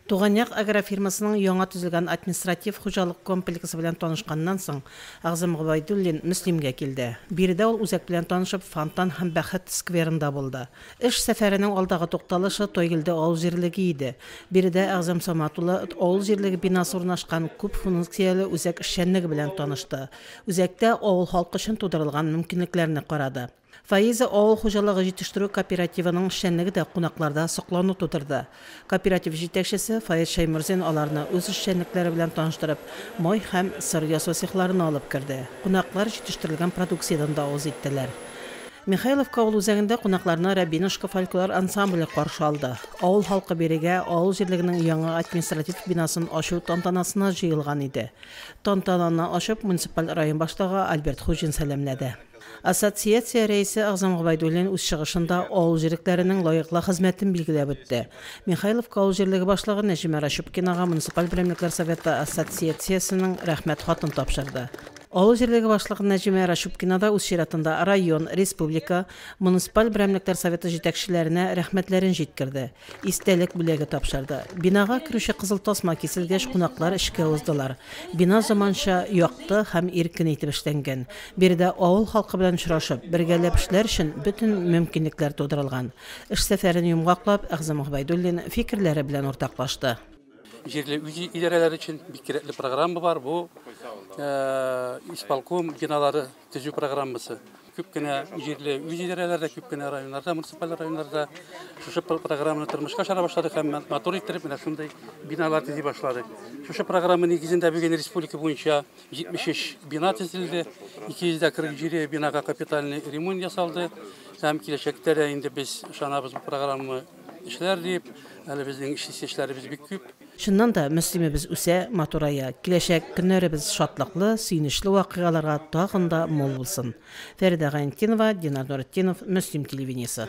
Туғаньяк агрофирмасының яңа төзелгән административ хуҗалык комплексы белән танышканнан соң, Агзам Гобайдуллин Мөслимгә килде. Биредә ул үзәк белән танышып, Фонтан һәм Бәхет скверында булды. Эш сәфәренең алдагы тукталышы Тойгилдә авыл җирлеге иде. Биредә Агзам Саматулла авыл җирлеге бинасы урнашкан күп функцияле үзәк эшчәнлеге белән танышты. Үзәктә авыл халкы өчен тудырылган мөмкинлекләрне карады. Фаиза авыл хуҗалыгы җитештерү кооперативының эшчәнлеге дә кунакларда соклану тудырды. Кооператив җитәкчесе Фаиз Шаймурзин аларны үз эшчәнлекләре белән таныштырып, май һәм сыр ясау цехларына алып керде. Кунаклар җитештерелгән продукциядән да авыз иттеләр. Михайловка авыл үзәгендә кунакларны Рабинушка фольклор ансамбле каршы алды. Авыл халкы бирегә авыл җирлегенең яңа административ бинасын ачу тантанасына җыелган иде. Тантананы ачып муниципаль район башлыгы Альберт Хуҗин сәламләде. Ассоциация рәисе Агзам Гобайдуллин үз чыгышында авыл җирлекләренең лаеклы хезмәтен билгеләп үтте. Михайловка авыл җирлеге башлыгы Нәҗимә Рашипкинага муниципаль берәмлекләр советы ассоциациясенең рәхмәт хатын тапшырды. Авыл җирлеге башлыгы Нәҗимә Рашипкина да үз чиратында район, республика, муниципаль берәмлекләр советы җитәкчеләренә рәхмәтләрен җиткерде. Истәлек бүләге тапшырды. Бинага керүче кызыл тасма киселгәч, кунаклар эшкә уздылар. Бина заманча, якты һәм иркен итеп эшләнгән. Биредә авыл халкы белән очрашып, бергәләп эшләр өчен бөтен мөмкинлекләр тудырылган. Эш сәфәрен йомгаклап, Агзам Гобайдуллин фикерләре белән уртаклашты. Жерле идарәләр өчен бик кирәкле программа бар. Бу исполком биналары төзү программасы. Күп кенә җирле идарәләрдә, күп кенә районнарда, муниципаль районнарда шушы программаны тормышка чыгара башладык һәм мотор иттереп менә шундый биналар төзи башладык. Шушы программа нигезендә бүген республика буенча 73 бина төзелде, 247 бинага капитальный ремонт ясалды. Һәм киләчәктә дә инде без ышанабыз бу программа эшләр дип, әле безнең эшләрләребез бик күп. Шуннан да Мөслимебез үсә, матурая, киләчәк көннәребез шатлыклы, сөенечле вакыйгаларга тагын да мул булсын. Фәридә Гаентинова, Динар Нуретдинов, Мөслим телевидениесе.